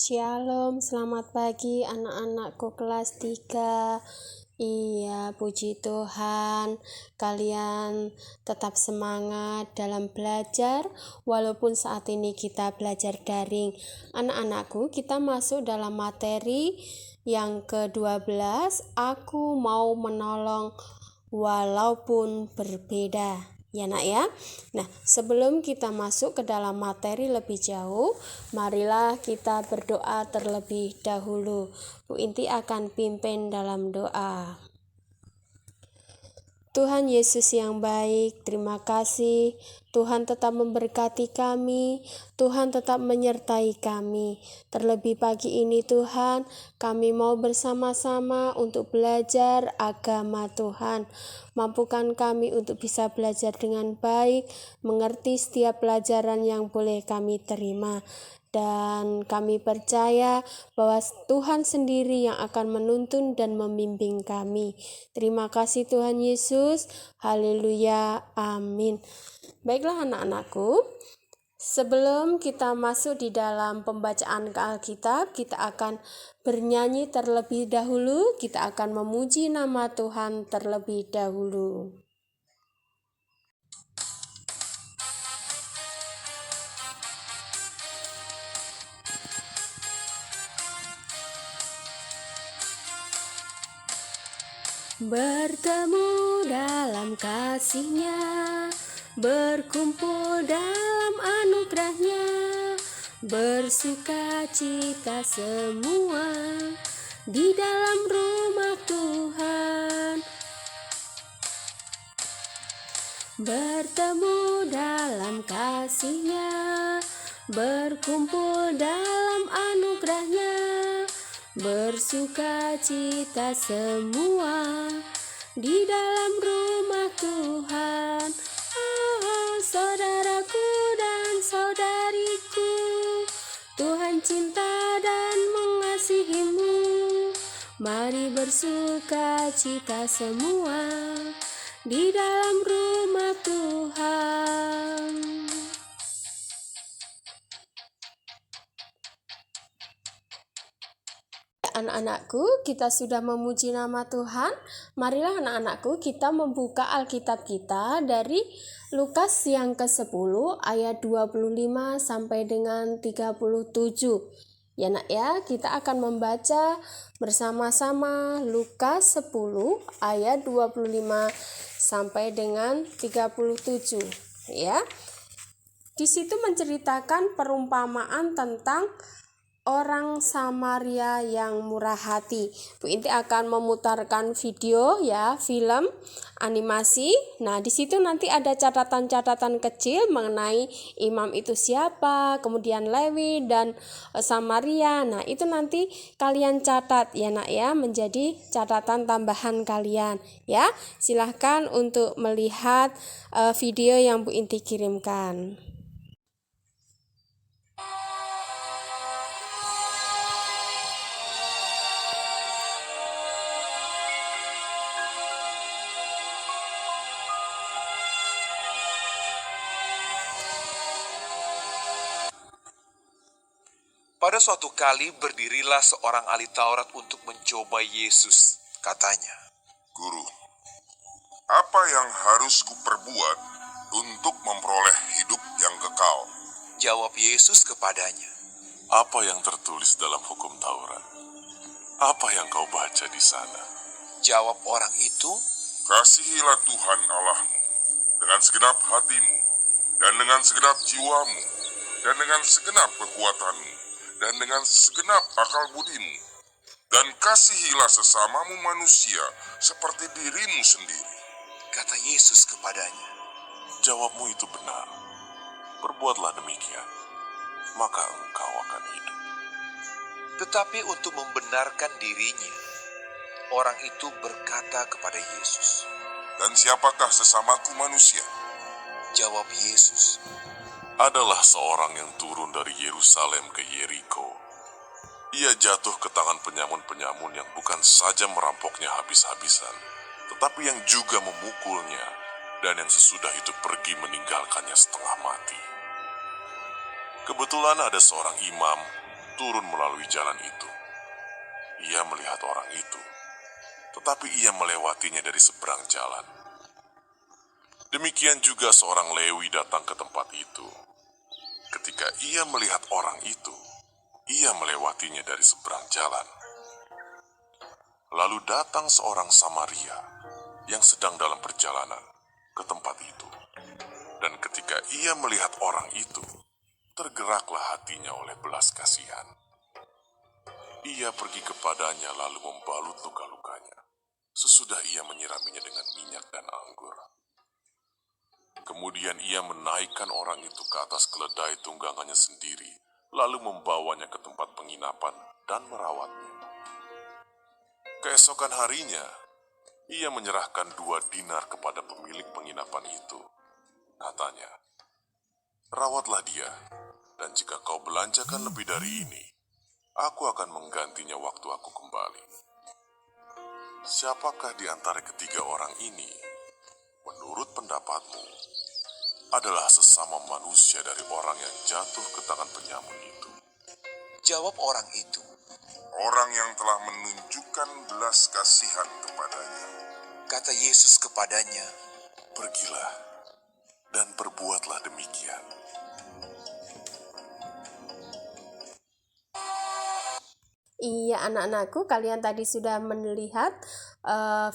Shalom, selamat pagi anak-anakku kelas 3. Iya, puji Tuhan, kalian tetap semangat dalam belajar walaupun saat ini kita belajar daring. Anak-anakku, kita masuk dalam materi yang ke-12, aku mau menolong walaupun berbeda. Ya nak ya. Nah, sebelum kita masuk ke dalam materi lebih jauh, marilah kita berdoa terlebih dahulu. Bu Inti akan pimpin dalam doa. Tuhan Yesus yang baik, terima kasih. Tuhan tetap memberkati kami, Tuhan tetap menyertai kami. Terlebih pagi ini Tuhan, kami mau bersama-sama untuk belajar agama Tuhan. Mampukan kami untuk bisa belajar dengan baik, mengerti setiap pelajaran yang boleh kami terima. Dan kami percaya bahwa Tuhan sendiri yang akan menuntun dan membimbing kami. Terima kasih Tuhan Yesus. Haleluya. Amin. Baiklah anak-anakku, sebelum kita masuk di dalam pembacaan Alkitab, kita akan bernyanyi terlebih dahulu. Kita akan memuji nama Tuhan terlebih dahulu. Bertemu dalam kasih-Nya, berkumpul dalam anugerah-Nya, bersuka cita semua di dalam rumah Tuhan. Bertemu dalam kasih-Nya, berkumpul dalam anugerah-Nya, bersuka cita semua di dalam rumah Tuhan. Oh, saudaraku dan saudariku, Tuhan cinta dan mengasihimu. Mari bersuka cita semua di dalam rumah Tuhan. Anak-anakku, kita sudah memuji nama Tuhan. Marilah anak-anakku kita membuka Alkitab kita dari Lukas yang ke-10 ayat 25 sampai dengan 37. Ya nak ya, kita akan membaca bersama-sama Lukas 10 ayat 25 sampai dengan 37. Ya. Di situ menceritakan perumpamaan tentang orang Samaria yang murah hati. Bu Inti akan memutarkan video ya, film animasi. Nah, di situ nanti ada catatan-catatan kecil mengenai imam itu siapa, kemudian Lewi dan Samaria. Nah, itu nanti kalian catat ya nak ya, menjadi catatan tambahan kalian ya. Silahkan untuk melihat video yang Bu Inti kirimkan. Pada suatu kali berdirilah seorang ahli Taurat untuk mencoba Yesus. Katanya, Guru, apa yang harus kuperbuat untuk memperoleh hidup yang kekal? Jawab Yesus kepadanya, apa yang tertulis dalam hukum Taurat? Apa yang kau baca di sana? Jawab orang itu, Kasihilah Tuhan Allahmu dengan segenap hatimu, dan dengan segenap jiwamu, dan dengan segenap kekuatanmu, dan dengan segenap akal budimu. Dan kasihilah sesamamu manusia seperti dirimu sendiri. Kata Yesus kepadanya, jawabmu itu benar. Berbuatlah demikian, maka engkau akan hidup. Tetapi untuk membenarkan dirinya, orang itu berkata kepada Yesus, Dan siapakah sesamaku manusia? Jawab Yesus, adalah seorang yang turun dari Yerusalem ke Yeriko. Ia jatuh ke tangan penyamun-penyamun yang bukan saja merampoknya habis-habisan, tetapi yang juga memukulnya, dan yang sesudah itu pergi meninggalkannya setengah mati. Kebetulan ada seorang imam turun melalui jalan itu. Ia melihat orang itu, tetapi ia melewatinya dari seberang jalan. Demikian juga seorang Lewi datang ke tempat itu. Ketika ia melihat orang itu, ia melewatinya dari seberang jalan. Lalu datang seorang Samaria yang sedang dalam perjalanan ke tempat itu. Dan ketika ia melihat orang itu, tergeraklah hatinya oleh belas kasihan. Ia pergi kepadanya lalu membalut luka-lukanya. Sesudah ia menyiraminya dengan minyak dan anggur. Kemudian ia menaikkan orang itu ke atas keledai tunggangannya sendiri, lalu membawanya ke tempat penginapan dan merawatnya. Keesokan harinya, ia menyerahkan 2 dinar kepada pemilik penginapan itu. Katanya, "Rawatlah dia, dan jika kau belanjakan lebih dari ini, aku akan menggantinya waktu aku kembali." Siapakah di antara ketiga orang ini, menurut pendapatmu, adalah sesama manusia dari orang yang jatuh ke tangan penyamun itu? Jawab orang itu, Orang yang telah menunjukkan belas kasihan kepadanya. kata Yesus kepadanya, Pergilah dan perbuatlah demikian. Iya anak-anakku, kalian tadi sudah melihat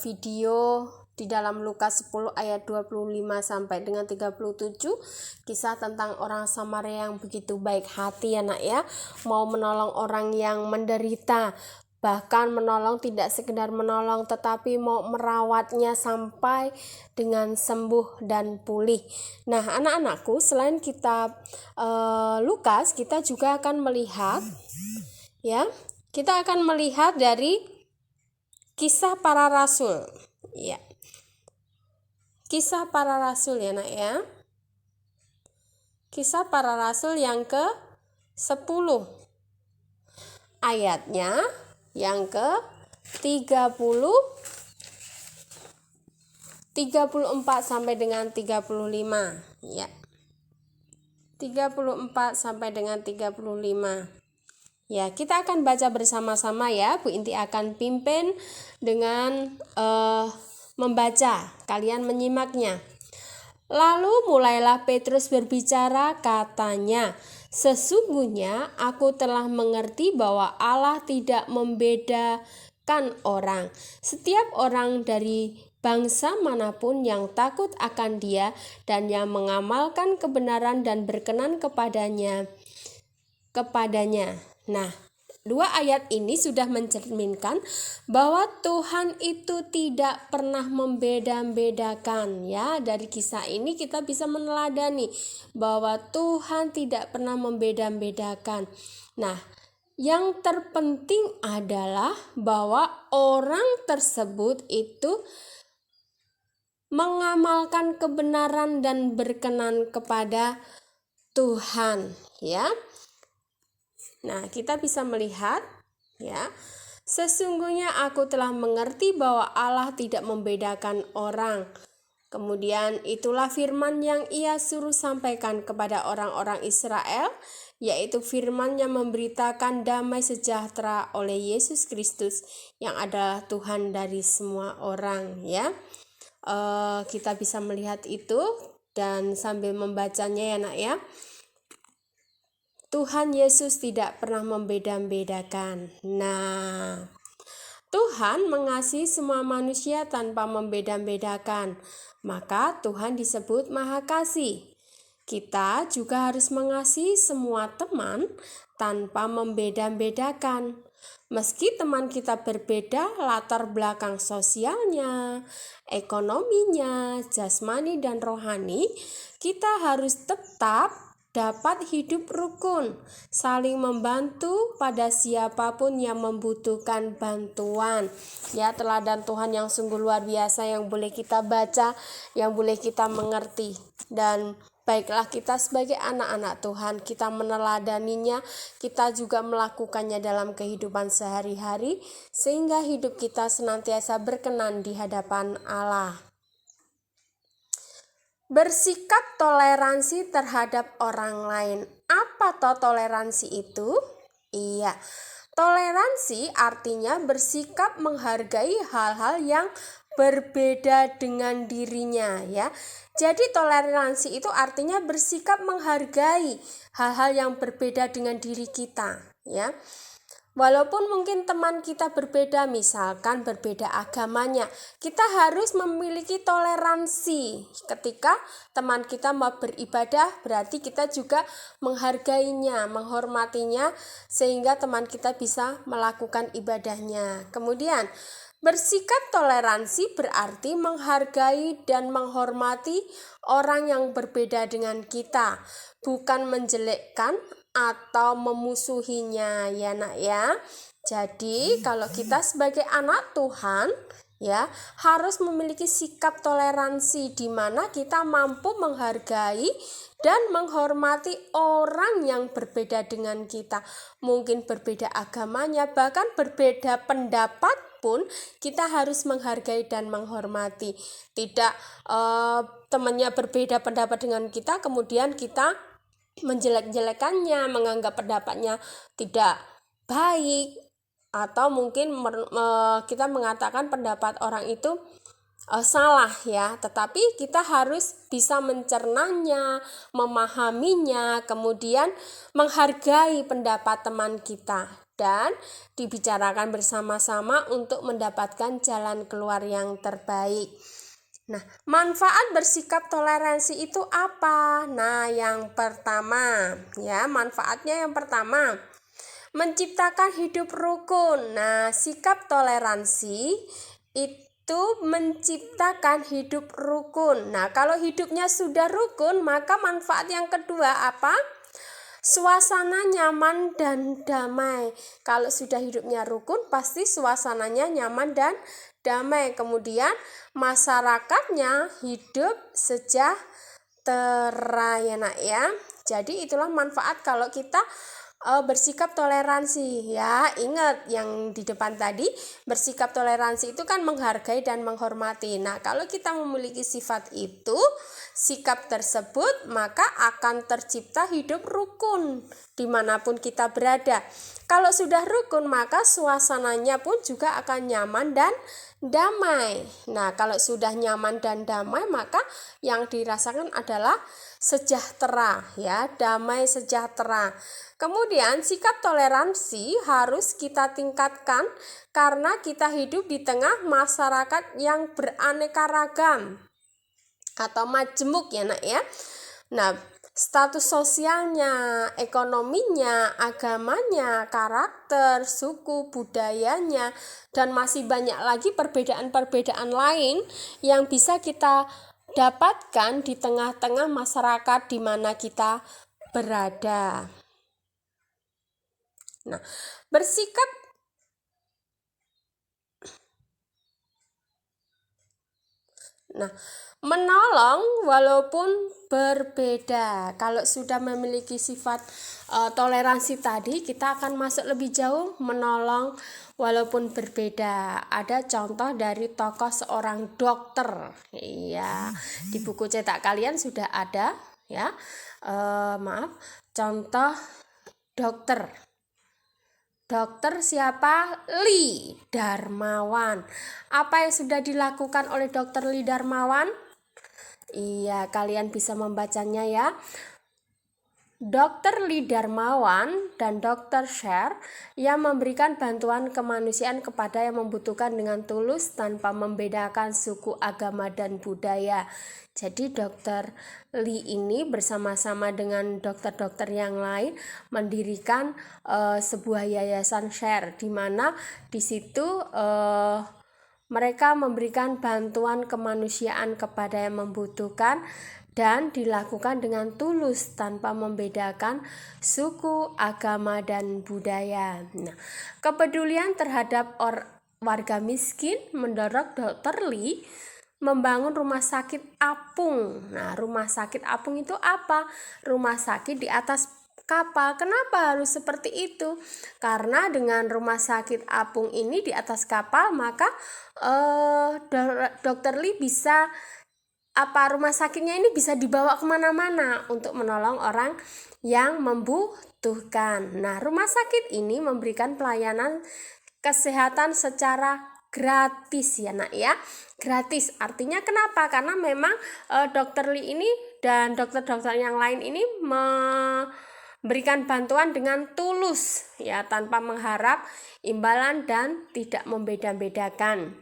video di dalam Lukas 10 ayat 25 sampai dengan 37, kisah tentang orang Samaria yang begitu baik hati ya nak ya, mau menolong orang yang menderita, bahkan menolong tidak sekedar menolong tetapi mau merawatnya sampai dengan sembuh dan pulih. Nah anak-anakku, selain kitab Lukas, kita juga akan melihat ya, kita akan melihat dari kisah para rasul ya. Kisah para rasul ya nak ya. Kisah para rasul yang ke-10. Ayatnya yang ke-34 sampai dengan 35 ya. 34 sampai dengan 35. Ya, kita akan baca bersama-sama ya. Bu Inti akan pimpin dengan membaca, kalian menyimaknya. Lalu mulailah Petrus berbicara, katanya, "Sesungguhnya aku telah mengerti bahwa Allah tidak membedakan orang. Setiap orang dari bangsa manapun yang takut akan Dia dan yang mengamalkan kebenaran dan berkenan kepadanya. Nah, 2 ayat ini sudah mencerminkan bahwa Tuhan itu tidak pernah membeda-bedakan ya. Dari kisah ini kita bisa meneladani bahwa Tuhan tidak pernah membeda-bedakan. Nah, yang terpenting adalah bahwa orang tersebut itu mengamalkan kebenaran dan berkenan kepada Tuhan ya. Nah, kita bisa melihat ya, sesungguhnya aku telah mengerti bahwa Allah tidak membedakan orang. Kemudian itulah firman yang Ia suruh sampaikan kepada orang-orang Israel, yaitu firman yang memberitakan damai sejahtera oleh Yesus Kristus yang adalah Tuhan dari semua orang ya. Kita bisa melihat itu dan sambil membacanya ya nak ya. Tuhan Yesus tidak pernah membeda-bedakan. Nah, Tuhan mengasihi semua manusia tanpa membeda-bedakan. Maka Tuhan disebut Maha Kasih. Kita juga harus mengasihi semua teman tanpa membeda-bedakan. Meski teman kita berbeda latar belakang sosialnya, ekonominya, jasmani dan rohani, kita harus tetap dapat hidup rukun, saling membantu pada siapapun yang membutuhkan bantuan. Ya, teladan Tuhan yang sungguh luar biasa yang boleh kita baca, yang boleh kita mengerti. Dan baiklah kita sebagai anak-anak Tuhan, kita meneladaninya, kita juga melakukannya dalam kehidupan sehari-hari, sehingga hidup kita senantiasa berkenan di hadapan Allah. Bersikap toleransi terhadap orang lain. Apa toh toleransi itu? Iya. Toleransi artinya bersikap menghargai hal-hal yang berbeda dengan dirinya ya. Jadi toleransi itu artinya bersikap menghargai hal-hal yang berbeda dengan diri kita ya. Walaupun mungkin teman kita berbeda, misalkan berbeda agamanya, kita harus memiliki toleransi. Ketika teman kita mau beribadah, berarti kita juga menghargainya, menghormatinya, sehingga teman kita bisa melakukan ibadahnya. Kemudian, bersikap toleransi berarti menghargai dan menghormati orang yang berbeda dengan kita, bukan menjelekkan atau memusuhinya ya nak ya. Jadi kalau kita sebagai anak Tuhan ya harus memiliki sikap toleransi di mana kita mampu menghargai dan menghormati orang yang berbeda dengan kita. Mungkin berbeda agamanya, bahkan berbeda pendapat pun kita harus menghargai dan menghormati. Tidak temannya berbeda pendapat dengan kita kemudian kita menjelek-jelekannya, menganggap pendapatnya tidak baik, atau mungkin kita mengatakan pendapat orang itu salah ya, tetapi kita harus bisa mencernanya, memahaminya, kemudian menghargai pendapat teman kita dan dibicarakan bersama-sama untuk mendapatkan jalan keluar yang terbaik. Nah, manfaat bersikap toleransi itu apa? Nah, yang pertama, ya, manfaatnya yang pertama, menciptakan hidup rukun. Nah, sikap toleransi itu menciptakan hidup rukun. Nah, kalau hidupnya sudah rukun, maka manfaat yang kedua apa? Suasana nyaman dan damai. Kalau sudah hidupnya rukun, pasti suasananya nyaman dan damai. Kemudian masyarakatnya hidup sejahtera ya nak ya. Jadi itulah manfaat kalau kita bersikap toleransi ya. Ingat yang di depan tadi, bersikap toleransi itu kan menghargai dan menghormati. Nah, kalau kita memiliki sifat itu, sikap tersebut, maka akan tercipta hidup rukun dimanapun kita berada. Kalau sudah rukun, maka suasananya pun juga akan nyaman dan damai. Nah, kalau sudah nyaman dan damai, maka yang dirasakan adalah sejahtera ya, damai sejahtera. Kemudian sikap toleransi harus kita tingkatkan karena kita hidup di tengah masyarakat yang beraneka ragam atau majemuk ya nak ya. Nah, status sosialnya, ekonominya, agamanya, karakter, suku, budayanya, dan masih banyak lagi perbedaan-perbedaan lain yang bisa kita dapatkan di tengah-tengah masyarakat di mana kita berada. Nah, bersikap menolong walaupun berbeda. Kalau sudah memiliki sifat toleransi tadi, kita akan masuk lebih jauh, menolong walaupun berbeda. Ada contoh dari tokoh seorang dokter. Iya, di buku cetak kalian sudah ada ya. Contoh dokter. Dokter siapa? Lee Darmawan. Apa yang sudah dilakukan oleh Dokter Lee Darmawan? Iya, kalian bisa membacanya ya. Dokter Lee Darmawan dan Dokter Sher yang memberikan bantuan kemanusiaan kepada yang membutuhkan dengan tulus tanpa membedakan suku, agama, dan budaya. Jadi Dokter Lee ini bersama-sama dengan dokter-dokter yang lain mendirikan sebuah yayasan Sher, di mana di situ mereka memberikan bantuan kemanusiaan kepada yang membutuhkan dan dilakukan dengan tulus tanpa membedakan suku, agama, dan budaya. Nah, kepedulian terhadap warga miskin mendorong Dokter Lee membangun rumah sakit apung. Nah, rumah sakit apung itu apa? Rumah sakit di atas kapal. Kenapa harus seperti itu? Karena dengan rumah sakit apung ini di atas kapal, maka Dokter Lee bisa rumah sakitnya ini bisa dibawa kemana-mana untuk menolong orang yang membutuhkan. membutuhkan. Nah, rumah sakit ini memberikan pelayanan kesehatan secara gratis ya nak ya. Gratis artinya kenapa? Karena memang Dokter Li ini dan dokter-dokter yang lain ini memberikan bantuan dengan tulus ya, tanpa mengharap imbalan dan tidak membeda-bedakan.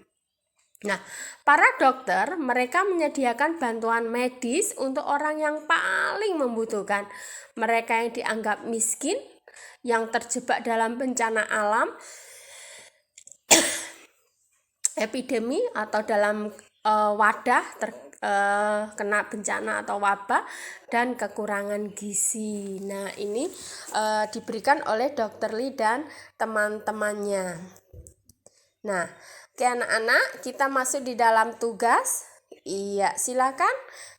Nah, para dokter mereka menyediakan bantuan medis untuk orang yang paling membutuhkan. Mereka yang dianggap miskin, yang terjebak dalam bencana alam, epidemi atau dalam wadah kena bencana atau wabah dan kekurangan gizi. Nah, ini diberikan oleh Dokter Li dan teman-temannya. Nah, oke anak-anak, kita masuk di dalam tugas. Iya, silakan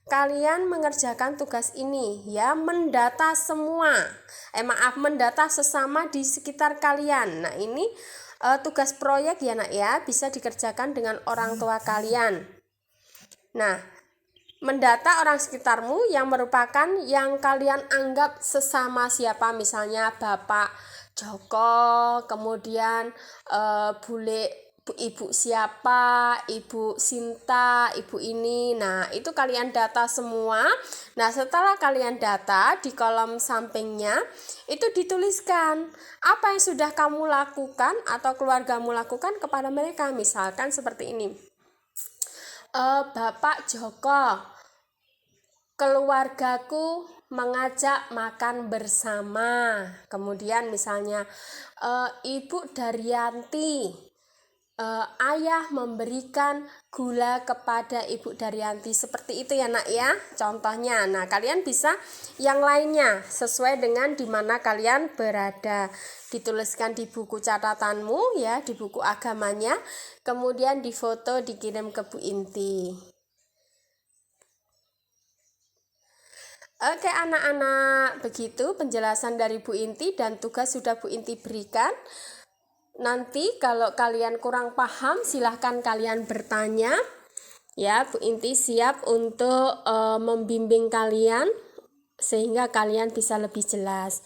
kalian mengerjakan tugas ini ya, mendata mendata sesama di sekitar kalian. Nah, ini tugas proyek ya nak ya, bisa dikerjakan dengan orang tua kalian. Nah, mendata orang sekitarmu yang merupakan yang kalian anggap sesama siapa, misalnya Bapak Joko, kemudian ibu siapa, ibu Sinta, ibu ini. Nah, itu kalian data semua. Nah, setelah kalian data, di kolom sampingnya itu dituliskan apa yang sudah kamu lakukan atau keluargamu lakukan kepada mereka. Misalkan seperti ini, Bapak Joko, keluargaku mengajak makan bersama. Kemudian misalnya Ibu Daryanti, ayah memberikan gula kepada Ibu Daryanti. Seperti itu ya nak ya, contohnya. Nah, kalian bisa yang lainnya sesuai dengan di mana kalian berada. Dituliskan di buku catatanmu ya, di buku agamanya, kemudian difoto dikirim ke Bu Inti. Oke anak-anak, begitu penjelasan dari Bu Inti dan tugas sudah Bu Inti berikan. Nanti kalau kalian kurang paham silahkan kalian bertanya ya, Bu Inti siap untuk membimbing kalian sehingga kalian bisa lebih jelas.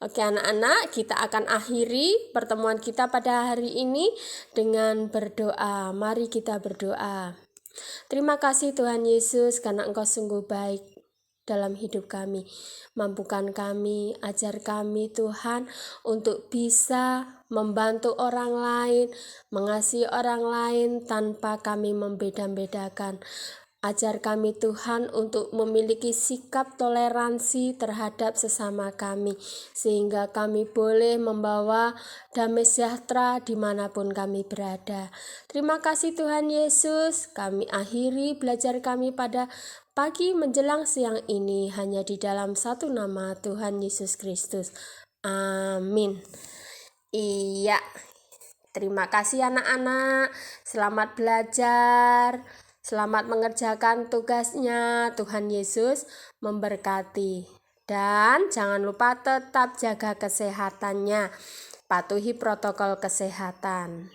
Oke anak-anak, kita akan akhiri pertemuan kita pada hari ini dengan berdoa. Mari kita berdoa. Terima kasih Tuhan Yesus karena Engkau sungguh baik dalam hidup kami. Mampukan kami, ajar kami Tuhan untuk bisa membantu orang lain, mengasihi orang lain tanpa kami membeda-bedakan. Ajar kami Tuhan untuk memiliki sikap toleransi terhadap sesama kami, sehingga kami boleh membawa damai sejahtera dimanapun kami berada. Terima kasih Tuhan Yesus. Kami akhiri belajar kami pada pagi menjelang siang ini hanya di dalam satu nama, Tuhan Yesus Kristus. Amin. Iya. Terima kasih anak-anak. Selamat belajar. Selamat mengerjakan tugasnya. Tuhan Yesus memberkati. Dan jangan lupa tetap jaga kesehatannya. Patuhi protokol kesehatan.